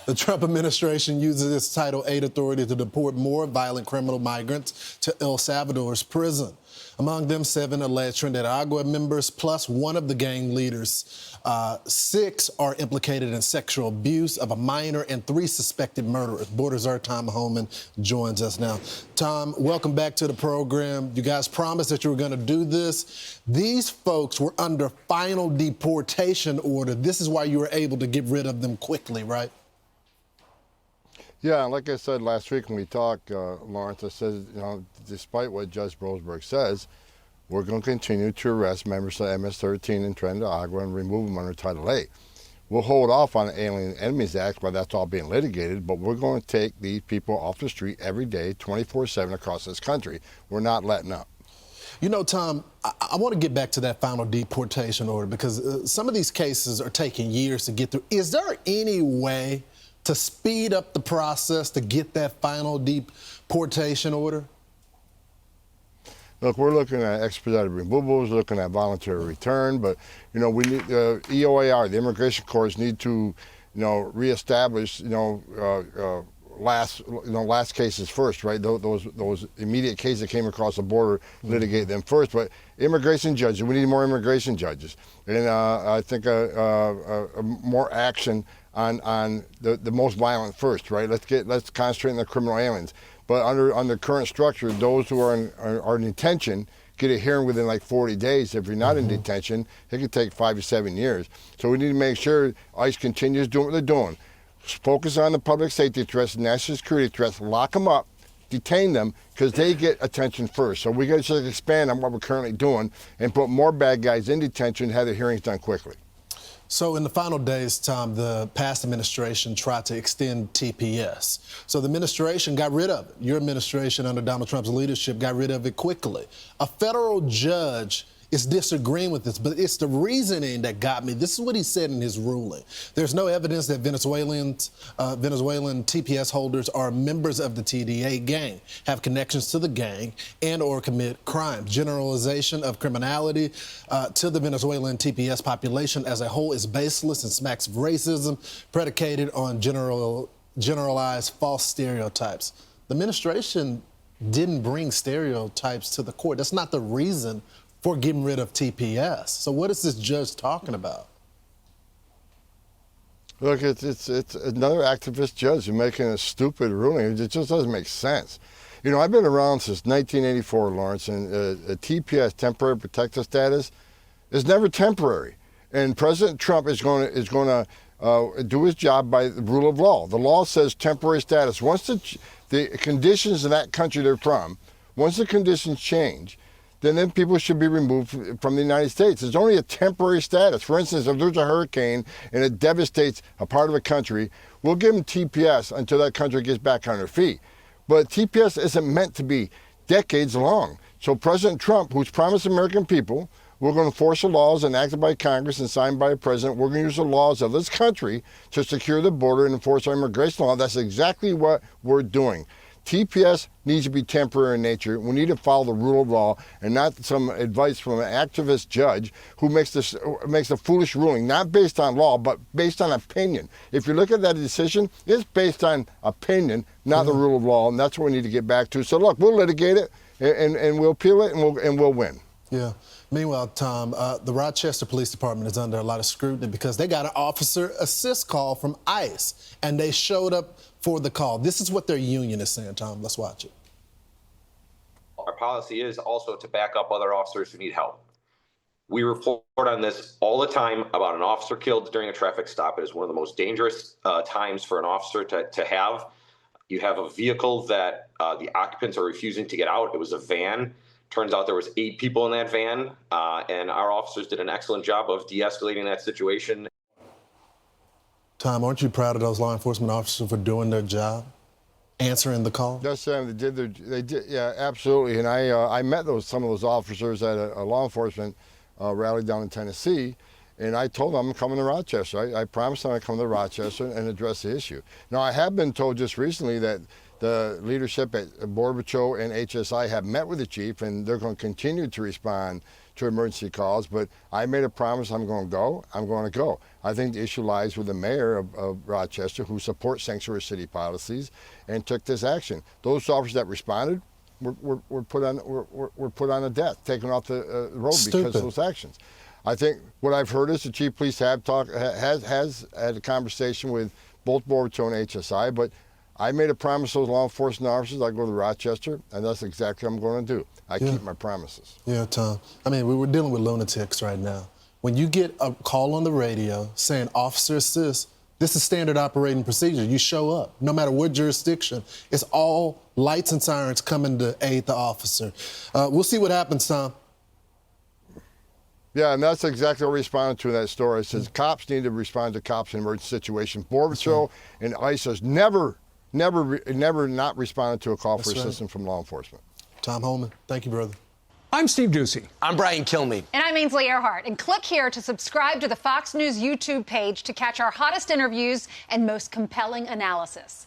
The Trump administration uses its Title VIII authority to deport more violent criminal migrants to El Salvador's prison. Among them, 7 alleged Trinidad members, plus one of the gang leaders. 6 are implicated in sexual abuse of a minor and 3 suspected murderers. Border czar Tom Homan joins us now. Tom, welcome back to the program. You guys promised that you were going to do this. These folks were under final deportation order. This is why you were able to get rid of them quickly, right? Yeah, like I said last week when we talked, Lawrence, I said, despite what Judge Brosberg says, we're going to continue to arrest members of MS-13 in Trinidad and remove them under Title VIII. We'll hold off on the Alien Enemies Act while that's all being litigated, but we're going to take these people off the street every day, 24/7 across this country. We're not letting up. You know, Tom, I want to get back to that final deportation order because some of these cases are taking years to get through. Is there any way to speed up the process to get that final deportation order? Look, we're looking at expedited removals, looking at voluntary return, but we need EOIR, the immigration courts need to, reestablish, last cases first, right? Those immediate cases that came across the border, litigate them first. But immigration judges, we need more immigration judges, and I think more action on the most violent first, right? Let's concentrate on the criminal aliens. But under current structure, those who are in detention get a hearing within like 40 days. If you're not in detention, it could take 5 to 7 years. So we need to make sure ICE continues doing what they're doing. Focus on the public safety threats, national security threats, lock them up, detain them, because they get attention first. So we got to just expand on what we're currently doing and put more bad guys in detention, have the hearings done quickly. So in the final days, Tom, the past administration tried to extend TPS. So the administration got rid of it. Your administration under Donald Trump's leadership got rid of it quickly. A federal judge is disagreeing with this, but it's the reasoning that got me. This is what he said in his ruling. There's no evidence that Venezuelan TPS holders are members of the TDA gang, have connections to the gang, and or commit crimes. Generalization of criminality to the Venezuelan TPS population as a whole is baseless and smacks of racism, predicated on generalized false stereotypes. The administration didn't bring stereotypes to the court. That's not the reason for getting rid of TPS. So what is this judge talking about? Look, it's another activist judge who's making a stupid ruling. It just doesn't make sense. I've been around since 1984, Lawrence, and a TPS, temporary protected status, is never temporary. And President Trump is going to do his job by the rule of law. The law says temporary status. Once the conditions in that country they're from, once the conditions change, then people should be removed from the United States. It's only a temporary status. For instance, if there's a hurricane and it devastates a part of a country, we'll give them TPS until that country gets back on their feet. But TPS isn't meant to be decades long. So President Trump, who's promised the American people, we're going to enforce the laws enacted by Congress and signed by the president. We're going to use the laws of this country to secure the border and enforce our immigration law. That's exactly what we're doing. TPS needs to be temporary in nature. We need to follow the rule of law and not some advice from an activist judge who makes a foolish ruling, not based on law, but based on opinion. If you look at that decision, it's based on opinion, not the rule of law, and that's what we need to get back to. So look, we'll litigate it, and we'll appeal it, and we'll win. Yeah. Meanwhile, Tom, the Rochester Police Department is under a lot of scrutiny because they got an officer assist call from ICE, and they showed up for the call. This is what their union is saying, Tom. Let's watch it. Our policy is also to back up other officers who need help. We report on this all the time about an officer killed during a traffic stop. It is one of the most dangerous times for an officer to have. You have a vehicle that the occupants are refusing to get out. It was a van. Turns out there was 8 people in that van, and our officers did an excellent job of de-escalating that situation. Tom, aren't you proud of those law enforcement officers for doing their job, answering the call? Yes, Sam, they did, yeah, absolutely. And I met some of those officers at a law enforcement rally down in Tennessee, and I told them I'm coming to Rochester. I promised them I'd come to Rochester and address the issue. Now, I have been told just recently that the leadership at Border Patrol and HSI have met with the chief, and they're going to continue to respond to emergency calls, but I made a promise I'm going to go. I'm going to go. I think the issue lies with the mayor of Rochester, who supports sanctuary city policies and took this action. Those officers that responded were put on a death, taken off the road because of those actions. I think what I've heard is the chief of police has had a conversation with both Border Patrol and HSI, but I made a promise to those law enforcement officers I go to Rochester, and that's exactly what I'm going to do. I keep my promises. Yeah, Tom. I mean, we're dealing with lunatics right now. When you get a call on the radio saying officer assist, this is standard operating procedure. You show up, no matter what jurisdiction. It's all lights and sirens coming to aid the officer. We'll see what happens, Tom. Yeah, and that's exactly what we responded to in that story. It says cops need to respond to cops in emergency situations. Border Patrol and ICE has never not responded to a call for assistance from law enforcement. Tom Homan, thank you, brother. I'm Steve Ducey. I'm Brian Kilmeade. And I'm Ainsley Earhart. And click here to subscribe to the Fox News YouTube page to catch our hottest interviews and most compelling analysis.